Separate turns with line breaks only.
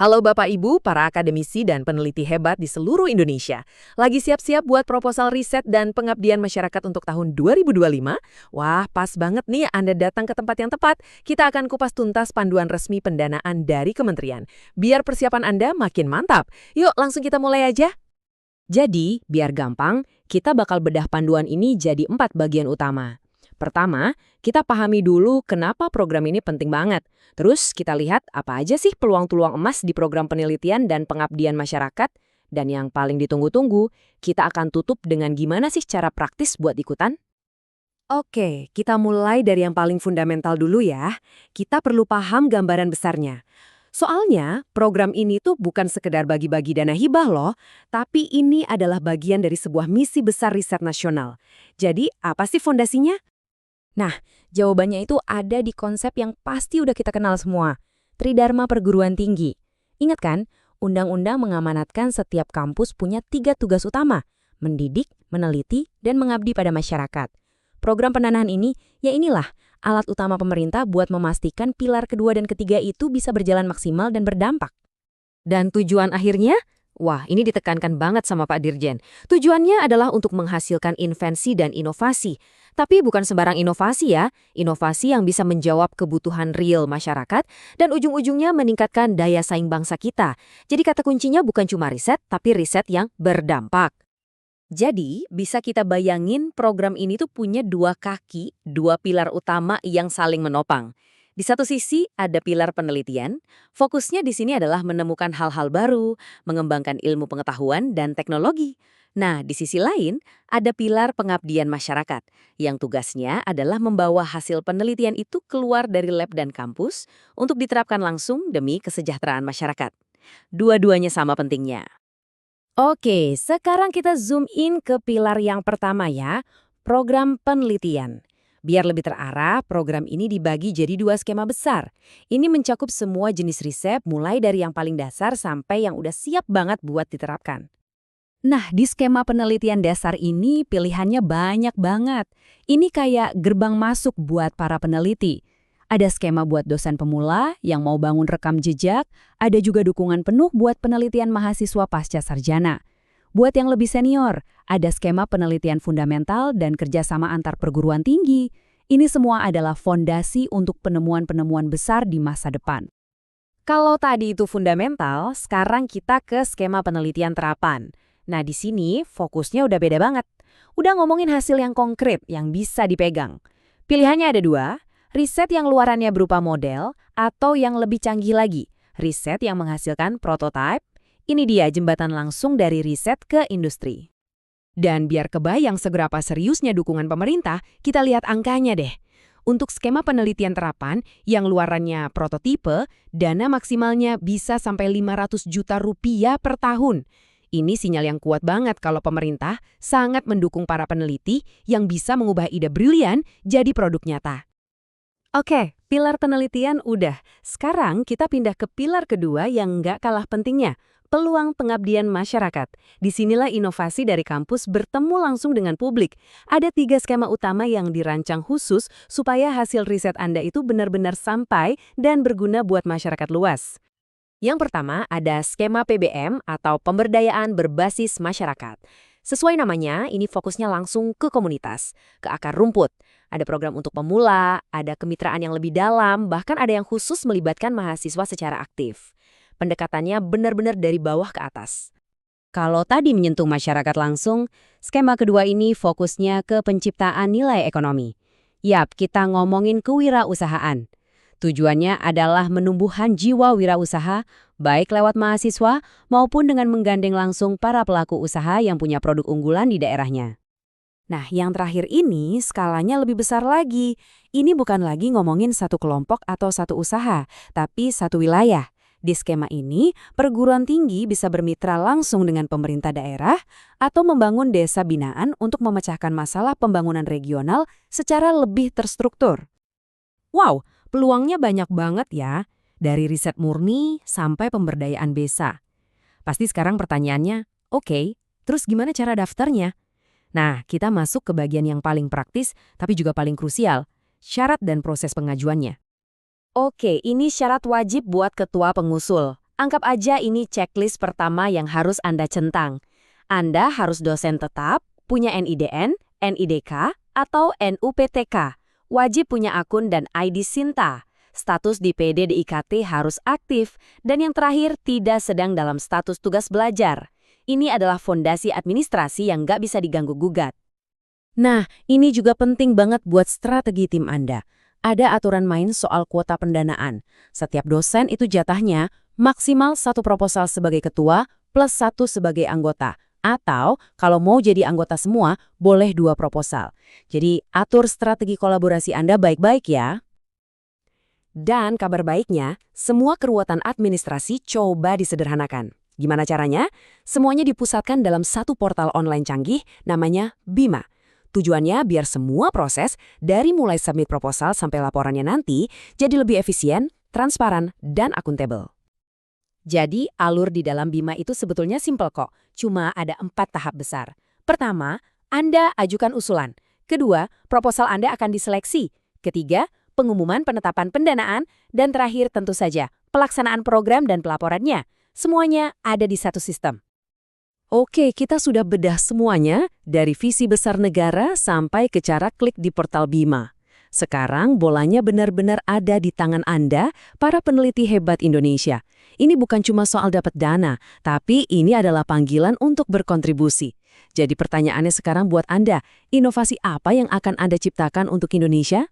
Halo Bapak Ibu, para akademisi dan peneliti hebat di seluruh Indonesia. Lagi siap-siap buat proposal riset dan pengabdian masyarakat untuk tahun 2025? Wah, pas banget nih Anda datang ke tempat yang tepat. Kita akan kupas tuntas panduan resmi pendanaan dari kementerian. Biar persiapan Anda makin mantap. Yuk, langsung kita mulai aja.
Jadi, biar gampang, kita bakal bedah panduan ini jadi 4 bagian utama. Pertama, kita pahami dulu kenapa program ini penting banget. Terus kita lihat apa aja sih peluang-peluang emas di program penelitian dan pengabdian masyarakat. Dan yang paling ditunggu-tunggu, kita akan tutup dengan gimana sih cara praktis buat ikutan.
Oke, kita mulai dari yang paling fundamental dulu ya. Kita perlu paham gambaran besarnya. Soalnya, program ini tuh bukan sekedar bagi-bagi dana hibah loh, tapi ini adalah bagian dari sebuah misi besar riset nasional. Jadi, apa sih fondasinya?
Nah, jawabannya itu ada di konsep yang pasti udah kita kenal semua. Tridharma perguruan tinggi. Ingat kan, undang-undang mengamanatkan setiap kampus punya 3 tugas utama: mendidik, meneliti, dan mengabdi pada masyarakat. Program pendanahan ini, ya inilah, alat utama pemerintah buat memastikan pilar kedua dan ketiga itu bisa berjalan maksimal dan berdampak.
Dan tujuan akhirnya? Wah, ini ditekankan banget sama Pak Dirjen. Tujuannya adalah untuk menghasilkan invensi dan inovasi. Tapi bukan sembarang inovasi ya, inovasi yang bisa menjawab kebutuhan real masyarakat dan ujung-ujungnya meningkatkan daya saing bangsa kita. Jadi kata kuncinya bukan cuma riset, tapi riset yang berdampak. Jadi, bisa kita bayangin program ini tuh punya 2 kaki, 2 pilar utama yang saling menopang. Di satu sisi ada pilar penelitian, fokusnya di sini adalah menemukan hal-hal baru, mengembangkan ilmu pengetahuan dan teknologi. Nah, di sisi lain ada pilar pengabdian masyarakat, yang tugasnya adalah membawa hasil penelitian itu keluar dari lab dan kampus untuk diterapkan langsung demi kesejahteraan masyarakat. Dua-duanya sama pentingnya.
Oke, sekarang kita zoom in ke pilar yang pertama ya, program penelitian. Biar lebih terarah, program ini dibagi jadi 2 skema besar. Ini mencakup semua jenis riset, mulai dari yang paling dasar sampai yang udah siap banget buat diterapkan. Nah, di skema penelitian dasar ini pilihannya banyak banget. Ini kayak gerbang masuk buat para peneliti. Ada skema buat dosen pemula yang mau bangun rekam jejak, ada juga dukungan penuh buat penelitian mahasiswa pasca sarjana. Buat yang lebih senior, ada skema penelitian fundamental dan kerjasama antar perguruan tinggi. Ini semua adalah fondasi untuk penemuan-penemuan besar di masa depan. Kalau tadi itu fundamental, sekarang kita ke skema penelitian terapan. Nah, di sini fokusnya udah beda banget. Udah ngomongin hasil yang konkret, yang bisa dipegang. Pilihannya ada 2. Riset yang luarannya berupa model, atau yang lebih canggih lagi, riset yang menghasilkan prototipe. Ini dia jembatan langsung dari riset ke industri. Dan biar kebayang seberapa seriusnya dukungan pemerintah, kita lihat angkanya deh. Untuk skema penelitian terapan yang luarannya prototipe, dana maksimalnya bisa sampai 500 juta rupiah per tahun. Ini sinyal yang kuat banget kalau pemerintah sangat mendukung para peneliti yang bisa mengubah ide brilian jadi produk nyata. Oke, pilar penelitian udah. Sekarang kita pindah ke pilar kedua yang nggak kalah pentingnya, peluang pengabdian masyarakat. Disinilah inovasi dari kampus bertemu langsung dengan publik. Ada 3 skema utama yang dirancang khusus supaya hasil riset Anda itu benar-benar sampai dan berguna buat masyarakat luas. Yang pertama ada skema PBM atau pemberdayaan berbasis masyarakat. Sesuai namanya, ini fokusnya langsung ke komunitas, ke akar rumput. Ada program untuk pemula, ada kemitraan yang lebih dalam, bahkan ada yang khusus melibatkan mahasiswa secara aktif. Pendekatannya benar-benar dari bawah ke atas. Kalau tadi menyentuh masyarakat langsung, skema kedua ini fokusnya ke penciptaan nilai ekonomi. Yap, kita ngomongin kewirausahaan. Tujuannya adalah menumbuhkan jiwa wirausaha, baik lewat mahasiswa maupun dengan menggandeng langsung para pelaku usaha yang punya produk unggulan di daerahnya. Nah, yang terakhir ini skalanya lebih besar lagi. Ini bukan lagi ngomongin satu kelompok atau satu usaha, tapi satu wilayah. Di skema ini, perguruan tinggi bisa bermitra langsung dengan pemerintah daerah atau membangun desa binaan untuk memecahkan masalah pembangunan regional secara lebih terstruktur. Wow, peluangnya banyak banget ya, dari riset murni sampai pemberdayaan desa. Pasti sekarang pertanyaannya, oke, terus gimana cara daftarnya? Nah, kita masuk ke bagian yang paling praktis, tapi juga paling krusial, syarat dan proses pengajuannya. Oke, ini syarat wajib buat ketua pengusul. Anggap aja ini checklist pertama yang harus Anda centang. Anda harus dosen tetap, punya NIDN, NIDK, atau NUPTK. Wajib punya akun dan ID Sinta. Status di PD DIKT harus aktif. Dan yang terakhir, tidak sedang dalam status tugas belajar. Ini adalah fondasi administrasi yang nggak bisa diganggu-gugat.
Nah, ini juga penting banget buat strategi tim Anda. Ada aturan main soal kuota pendanaan. Setiap dosen itu jatahnya maksimal 1 proposal sebagai ketua plus 1 sebagai anggota. Atau kalau mau jadi anggota semua, boleh 2 proposal. Jadi atur strategi kolaborasi Anda baik-baik ya. Dan kabar baiknya, semua keruwetan administrasi coba disederhanakan. Gimana caranya? Semuanya dipusatkan dalam satu portal online canggih namanya Bima. Tujuannya biar semua proses, dari mulai submit proposal sampai laporannya nanti, jadi lebih efisien, transparan, dan akuntabel.
Jadi, alur di dalam Bima itu sebetulnya simpel kok. Cuma ada 4 tahap besar. Pertama, Anda ajukan usulan. Kedua, proposal Anda akan diseleksi. Ketiga, pengumuman penetapan pendanaan. Dan terakhir tentu saja, pelaksanaan program dan pelaporannya. Semuanya ada di satu sistem.
Oke, kita sudah bedah semuanya, dari visi besar negara sampai ke cara klik di portal Bima. Sekarang bolanya benar-benar ada di tangan Anda, para peneliti hebat Indonesia. Ini bukan cuma soal dapat dana, tapi ini adalah panggilan untuk berkontribusi. Jadi pertanyaannya sekarang buat Anda, inovasi apa yang akan Anda ciptakan untuk Indonesia?